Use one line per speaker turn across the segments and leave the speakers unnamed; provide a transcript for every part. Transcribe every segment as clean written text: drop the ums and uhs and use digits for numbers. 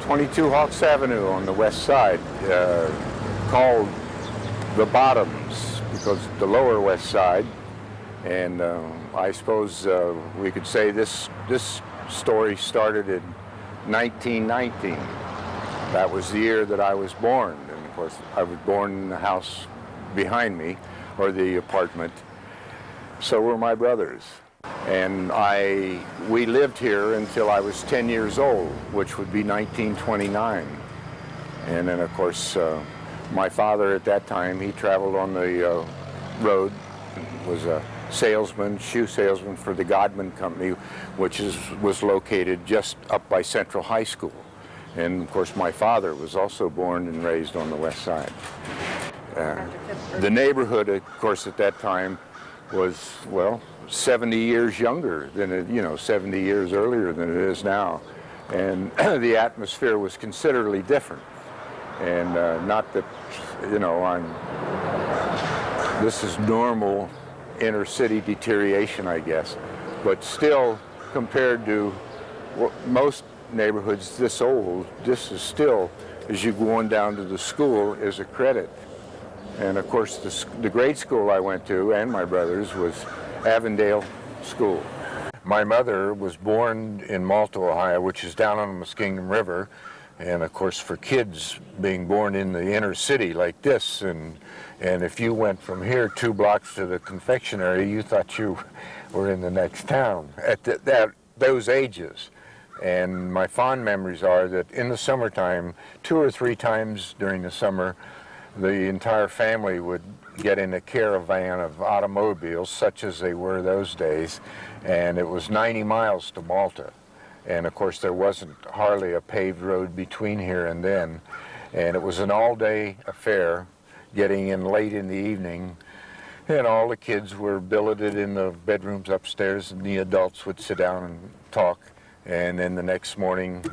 22 Hawks Avenue on the west side, called the Bottoms because the lower west side. And I suppose we could say this story started in 1919. That was the year that I was born. And of course, I was born in the house behind me, or the apartment. So were my brothers. And we lived here until I was 10 years old, which would be 1929. And then, of course, my father at that time, he traveled on the road, was a salesman, shoe salesman for the Godman Company, which was located just up by Central High School. And, of course, my father was also born and raised on the west side. The neighborhood, of course, at that time was, well, 70 years younger than it, 70 years earlier than it is now. And the atmosphere was considerably different. And not that, this is normal inner city deterioration, I guess. But still, compared to most neighborhoods this old, this is still, as you go on down to the school, is a credit. And of course, the grade school I went to, and my brothers, was Avondale School. My mother was born in Malta, Ohio, which is down on the Muskingum River. And of course, for kids being born in the inner city like this, and if you went from here 2 blocks to the confectionery, you thought you were in the next town at those ages. And my fond memories are that in the summertime, 2 or 3 times during the summer, the entire family would get in a caravan of automobiles, such as they were those days, and it was 90 miles to Malta. And of course, there wasn't hardly a paved road between here and then, and it was an all-day affair, getting in late in the evening, and all the kids were billeted in the bedrooms upstairs, and the adults would sit down and talk, and then the next morning,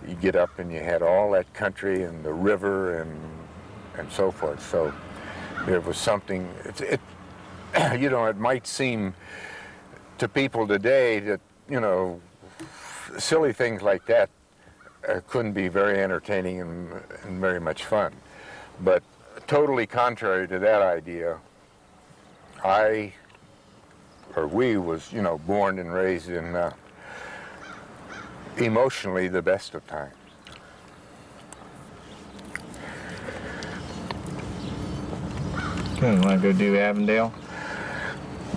you get up and you had all that country and the river and so forth. So there was something, it might seem to people today that, silly things like that couldn't be very entertaining and very much fun. But totally contrary to that idea, we was, born and raised in emotionally the best of times.
Okay, you want to go do Avondale?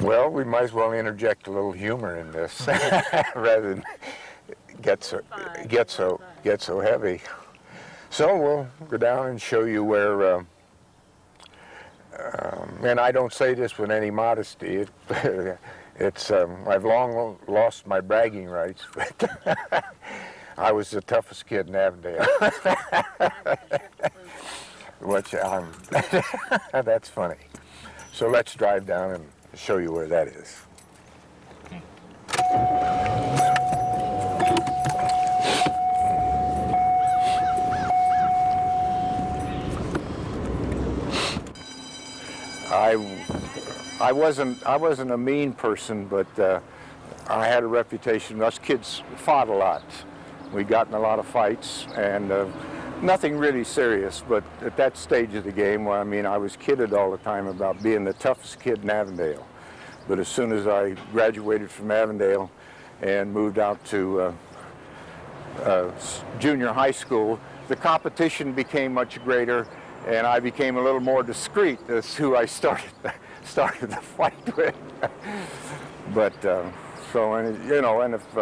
Well, we might as well interject a little humor in this rather than get so heavy. So we'll go down and show you where, and I don't say this with any modesty. I've long lost my bragging rights, but I was the toughest kid in Avondale. Which that's funny. So let's drive down and show you where that is. Okay. I wasn't a mean person, but I had a reputation. Us kids fought a lot. We got in a lot of fights, and nothing really serious, but at that stage of the game, well, I mean, I was kidded all the time about being the toughest kid in Avondale. But as soon as I graduated from Avondale and moved out to junior high school, the competition became much greater, and I became a little more discreet. That's who I started the fight with. But and if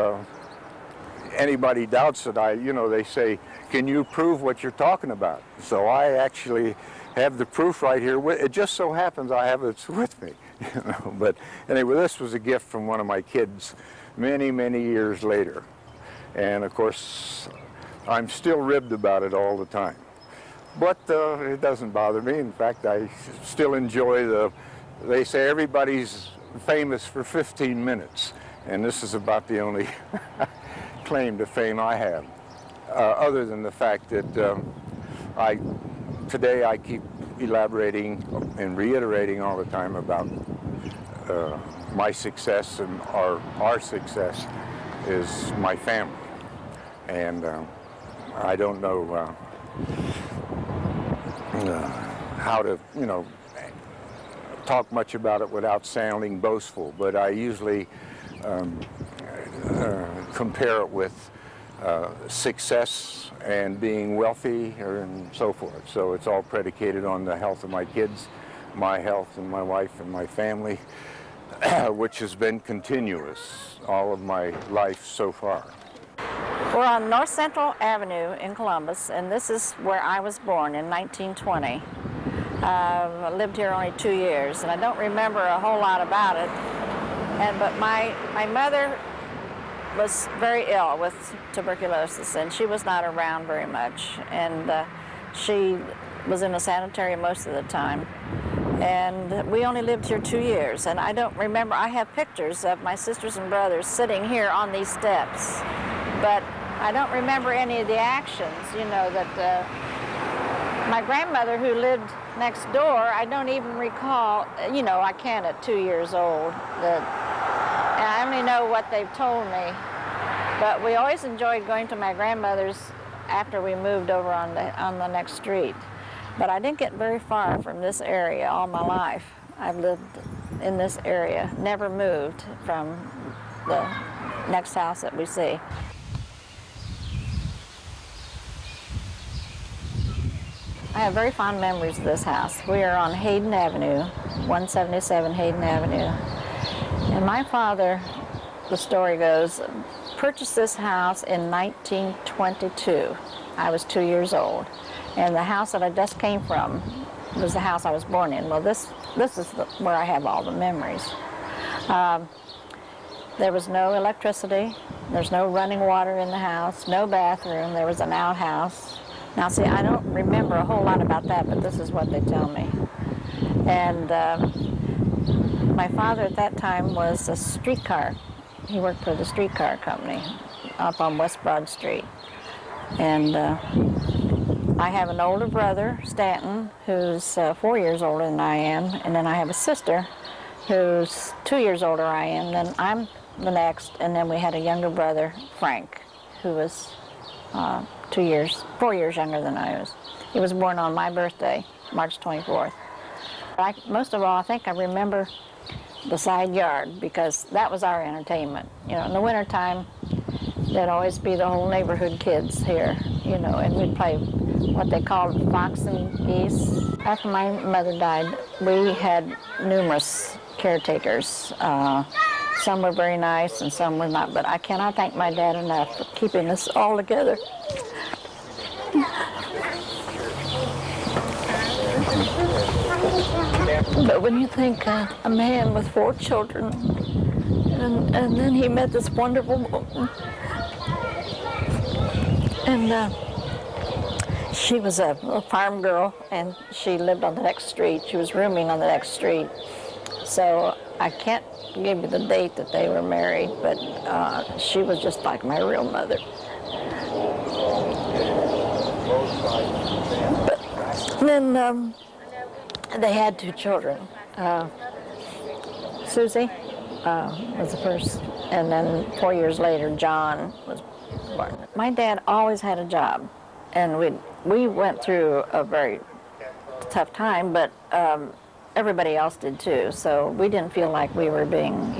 anybody doubts it, they say, can you prove what you're talking about? So I actually have the proof right here. It just so happens I have it with me. But anyway, this was a gift from one of my kids many, many years later. And of course, I'm still ribbed about it all the time. But it doesn't bother me. In fact, I still enjoy they say everybody's famous for 15 minutes. And this is about the only claim to fame I have. Other than the fact that today I keep elaborating and reiterating all the time about my success, and our success is my family. And I don't know how to, talk much about it without sounding boastful, but I usually compare it with success and being wealthy and so forth. So it's all predicated on the health of my kids, my health, and my wife and my family, which has been continuous all of my life so far.
We're on North Central Avenue in Columbus, and this is where I was born in 1920. I lived here only 2 years, and I don't remember a whole lot about it. But my mother was very ill with tuberculosis, and she was not around very much. And she was in a sanitarium most of the time. And we only lived here 2 years, and I don't remember. I have pictures of my sisters and brothers sitting here on these steps, but I don't remember any of the actions, that my grandmother, who lived next door, I don't even recall, I can't at 2 years old. And I only know what they've told me. But we always enjoyed going to my grandmother's after we moved over on the next street. But I didn't get very far from this area all my life. I've lived in this area, never moved from the next house that we see. I have very fond memories of this house. We are on Hayden Avenue, 177 Hayden Avenue. And my father, the story goes, purchased this house in 1922. I was 2 years old. And the house that I just came from was the house I was born in. Well, this is where I have all the memories. There was no electricity. There's no running water in the house, no bathroom. There was an outhouse. Now, see, I don't remember a whole lot about that, but this is what they tell me. And my father at that time was a streetcar. He worked for the streetcar company up on West Broad Street. And I have an older brother, Stanton, who's 4 years older than I am, and then I have a sister who's 2 years older than I am, then I'm the next, and then we had a younger brother, Frank, who was 4 years younger than I was. He was born on my birthday, March 24th. Most of all, I think I remember the side yard, because that was our entertainment. In the wintertime, there'd always be the whole neighborhood kids here, and we'd play what they called fox and geese. After my mother died, we had numerous caretakers. Some were very nice and some were not, but I cannot thank my dad enough for keeping us all together. But when you think a man with 4 children, and then he met this wonderful woman, and she was a farm girl, and she lived on the next street. She was rooming on the next street. So I can't give you the date that they were married, but she was just like my real mother. But then they had 2 children. Susie was the first, and then 4 years later, John was born. My dad always had a job, and we went through a very tough time, but everybody else did too, so we didn't feel like we were being,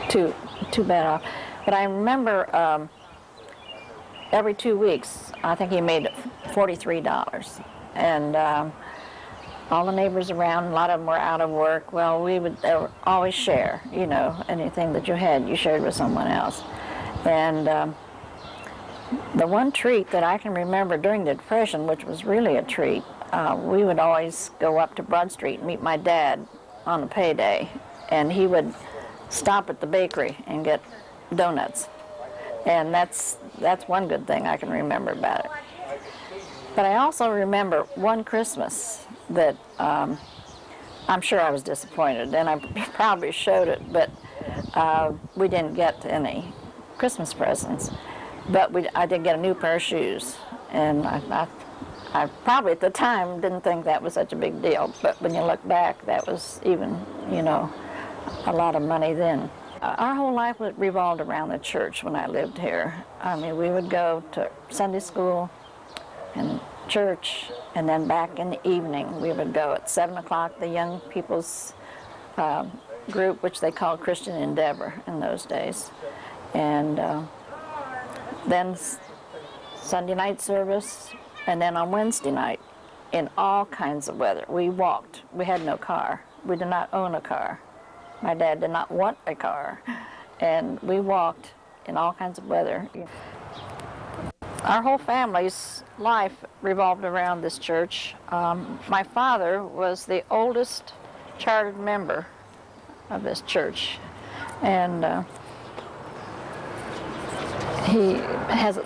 too bad off. But I remember every 2 weeks, I think he made $43, and all the neighbors around, a lot of them were out of work. Well, they would always share, anything that you had, you shared with someone else. And the one treat that I can remember during the Depression, which was really a treat, we would always go up to Broad Street and meet my dad on a payday, and he would stop at the bakery and get donuts. And that's one good thing I can remember about it. But I also remember one Christmas that I'm sure I was disappointed, and I probably showed it, but we didn't get any Christmas presents. But I did get a new pair of shoes, and I probably at the time didn't think that was such a big deal, but when you look back, that was even, a lot of money then. Our whole life revolved around the church when I lived here. I mean, we would go to Sunday school and church, and then back in the evening we would go at 7 o'clock, the young people's group, which they called Christian Endeavor in those days. And then Sunday night service, and then on Wednesday night, in all kinds of weather. We walked. We had no car. We did not own a car. My dad did not want a car. And we walked in all kinds of weather. Our whole family's life revolved around this church. My father was the oldest chartered member of this church. And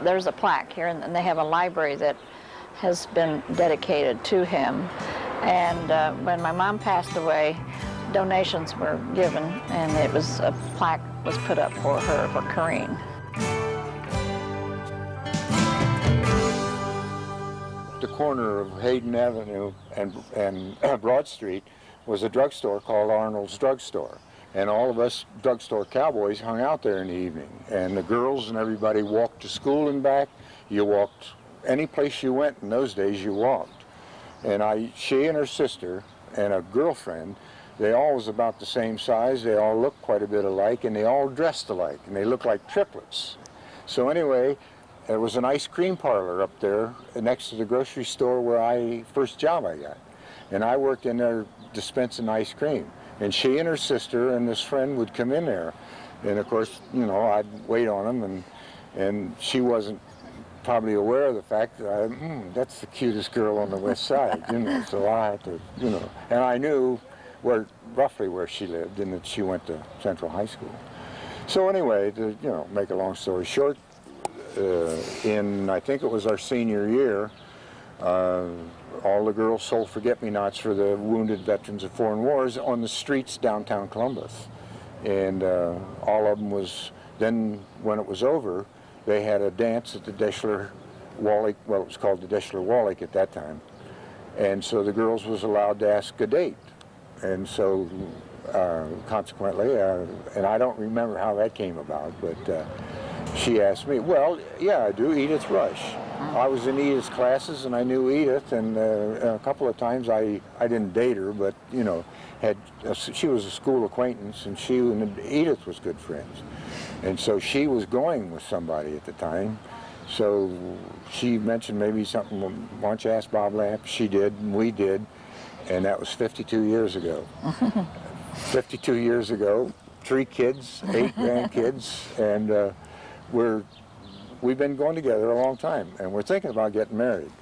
there's a plaque here, and they have a library that has been dedicated to him. And when my mom passed away, donations were given, and a plaque was put up for her, for Corrine.
The corner of Hayden Avenue and Broad Street was a drugstore called Arnold's Drugstore. And all of us drugstore cowboys hung out there in the evening. And the girls and everybody walked to school and back. You walked any place you went in those days, you walked. And she and her sister and a girlfriend, they all was about the same size. They all looked quite a bit alike, and they all dressed alike, and they looked like triplets. So anyway, there was an ice cream parlor up there next to the grocery store where first job I got. And I worked in there dispensing ice cream. And she and her sister and this friend would come in there. And of course, you know, I'd wait on them, and she wasn't probably aware of the fact that that's the cutest girl on the west side, you know, so I had to, you know, and I knew roughly where she lived, and that she went to Central High School. So anyway, to, you know, make a long story short, I think it was our senior year, all the girls sold forget-me-nots for the wounded veterans of foreign wars on the streets downtown Columbus. And all of them was, then when it was over, they had a dance at the Deschler-Wallach, well, it was called the Deschler-Wallach at that time. And so the girls was allowed to ask a date. And so consequently, and I don't remember how that came about, but she asked me, well, yeah, I do, Edith Rush. I was in Edith's classes, and I knew Edith, and a couple of times I didn't date her, but, you know, she was a school acquaintance, and she and Edith was good friends. And so she was going with somebody at the time, so she mentioned maybe something, why don't you ask Bob Lamp? She did, and we did, and that was 52 years ago. 52 years ago, 3 kids, 8 grandkids, and we've been going together a long time, and we're thinking about getting married.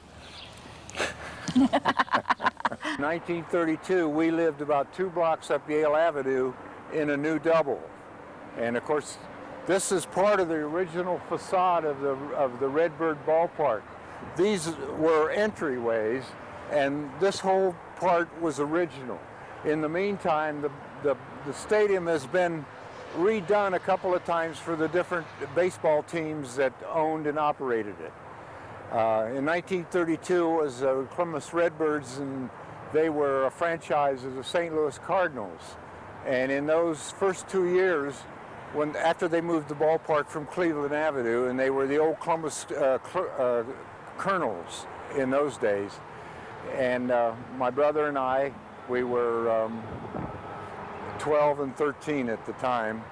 1932, we lived about 2 blocks up Yale Avenue in a new double. And of course, this is part of the original facade of the Redbird Ballpark. These were entryways, and this whole part was original. In the meantime, the stadium has been redone a couple of times for the different baseball teams that owned and operated it. In 1932 it was Columbus Redbirds, and they were a franchise of the St. Louis Cardinals. And in those first 2 years, after they moved the ballpark from Cleveland Avenue, and they were the old Columbus Colonels in those days, and my brother and I, we were 12 and 13 at the time,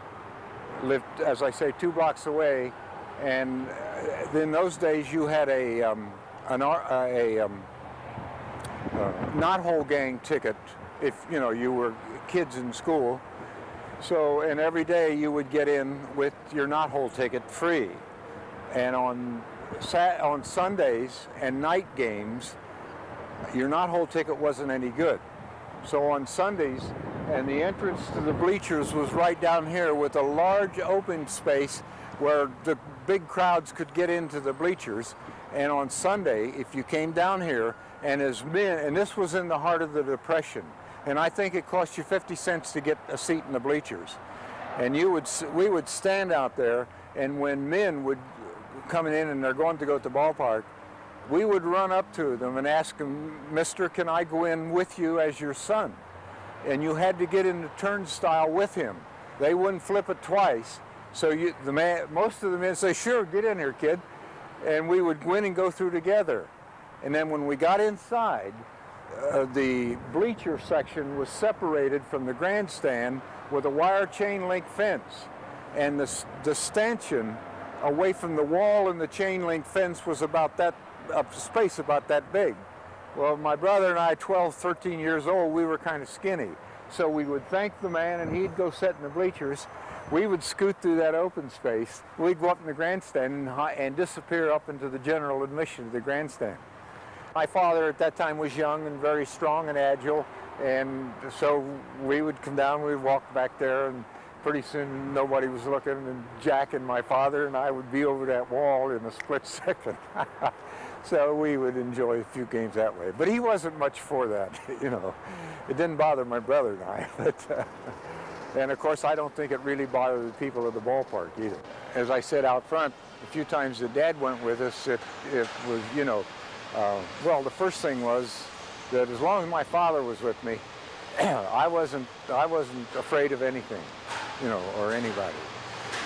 lived, as I say, 2 blocks away, and in those days you had a knothole gang ticket if, you know, you were kids in school. So, and every day you would get in with your knothole ticket free. And on Sundays and night games, your knothole ticket wasn't any good. So on Sundays, and the entrance to the bleachers was right down here with a large open space where the big crowds could get into the bleachers. And on Sunday, if you came down here, and as men, and this was in the heart of the Depression, and I think it cost you 50 cents to get a seat in the bleachers. And we would stand out there, and when men would come in and they're going to go to the ballpark, we would run up to them and ask them, "Mister, can I go in with you as your son?" And you had to get in the turnstile with him. they wouldn't flip it twice. So most of the men say, sure, get in here, kid. And we would go in and go through together. And then when we got inside, the bleacher section was separated from the grandstand with a wire chain link fence. And the stanchion away from the wall and the chain link fence was about that, space about that big. Well, my brother and I, 12, 13 years old, we were kind of skinny. So we would thank the man and he'd go sit in the bleachers. We would scoot through that open space. We'd go up in the grandstand and disappear up into the general admission of the grandstand. My father at that time was young and very strong and agile, and so we would come down, we'd walk back there, and pretty soon nobody was looking, and Jack and my father and I would be over that wall in a split second. So we would enjoy a few games that way. But he wasn't much for that, you know. It didn't bother my brother and I. But, and of course, I don't think it really bothered the people of the ballpark either. As I said out front, a few times that Dad went with us, it was, you know, well, the first thing was that as long as my father was with me, I wasn't afraid of anything, you know, or anybody.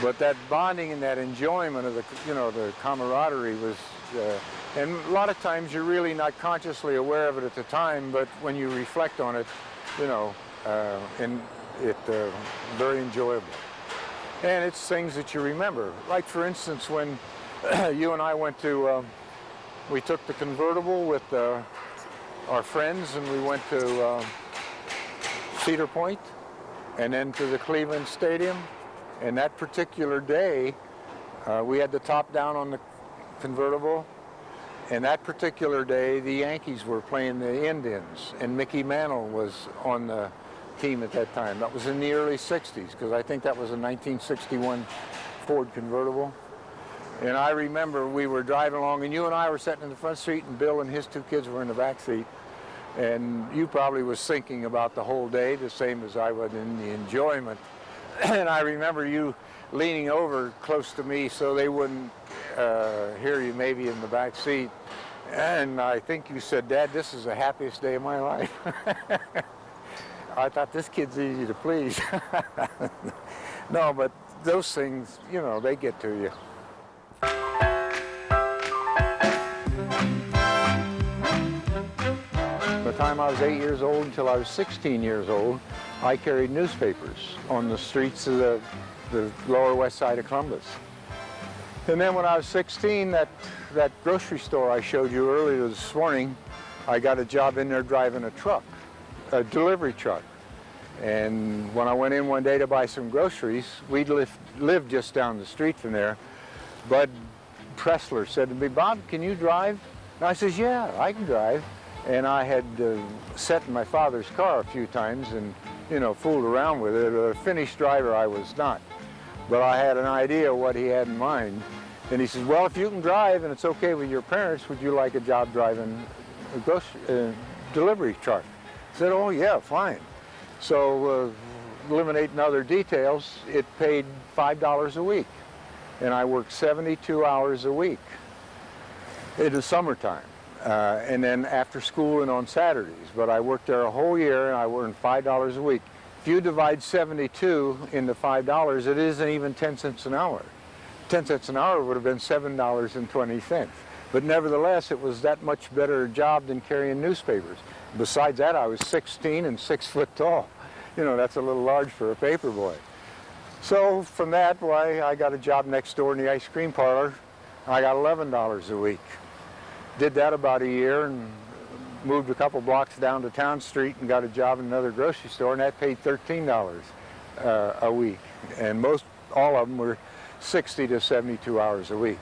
But that bonding and that enjoyment of the, you know, the camaraderie was, and a lot of times you're really not consciously aware of it at the time, but when you reflect on it, you know, and very enjoyable. And it's things that you remember. Like for instance, when you and I went to, we took the convertible with our friends and we went to Cedar Point and then to the Cleveland Stadium. And that particular day, we had the top down on the convertible. And that particular day, the Yankees were playing the Indians, and Mickey Mantle was on the team at that time. That was in the early 60s, because I think that was a 1961 Ford convertible. And I remember we were driving along, and you and I were sitting in the front seat, and Bill and his two kids were in the back seat. And you probably was thinking about the whole day, the same as I was in the enjoyment. And I remember you leaning over close to me so they wouldn't hear you maybe in the back seat. And I think you said, Dad, this is the happiest day of my life. I thought, this kid's easy to please. No, but those things, you know, they get to you. From the time I was 8 years old until I was 16 years old, I carried newspapers on the streets of the lower west side of Columbus. And then when I was 16, that grocery store I showed you earlier this morning, I got a job in there driving a truck, a delivery truck. And when I went in one day to buy some groceries, we lived just down the street from there. Bud Pressler said to me, Bob, can you drive? And I says, yeah, I can drive. And I had sat in my father's car a few times and, you know, fooled around with it. A finished driver I was not. But I had an idea of what he had in mind. And he says, well, if you can drive and it's okay with your parents, would you like a job driving a delivery truck? I said, oh, yeah, fine. So eliminating other details, it paid $5 a week. And I worked 72 hours a week in the summertime. And then after school and on Saturdays. But I worked there a whole year and I earned $5 a week. If you divide 72 into $5, it isn't even 10 cents an hour. 10 cents an hour would have been $7.20. But nevertheless, it was that much better job than carrying newspapers. Besides that, I was 16 and 6 foot tall. You know, that's a little large for a paper boy. So from that, why, I got a job next door in the ice cream parlor. I got $11 a week. Did that about a year and moved a couple blocks down to Town Street and got a job in another grocery store, and that paid $13 a week. And all of them were 60 to 72 hours a week.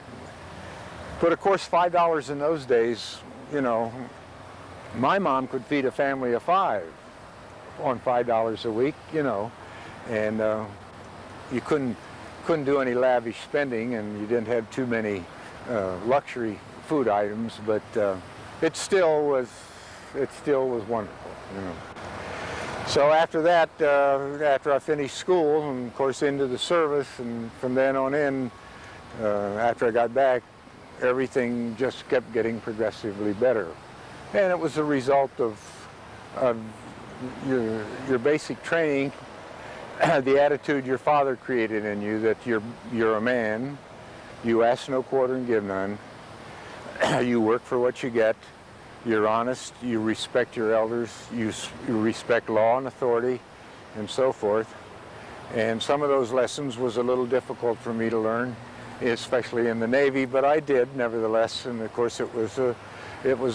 But of course, $5 in those days, you know, my mom could feed a family of 5 on $5 a week, you know, and you couldn't do any lavish spending, and you didn't have too many luxury food items, but it still was wonderful, you know. So after that, after I finished school, and of course into the service, and from then on in, after I got back, everything just kept getting progressively better. And it was a result of your basic training the attitude your father created in you, that you're a man, you ask no quarter and give none, you work for what you get, you're honest, you respect your elders, you respect law and authority, and so forth. And some of those lessons was a little difficult for me to learn, especially in the Navy, but I did nevertheless, and of course it was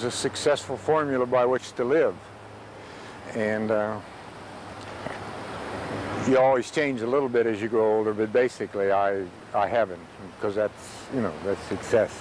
a successful formula by which to live. And you always change a little bit as you grow older, but basically I haven't, because that's, you know, that's success.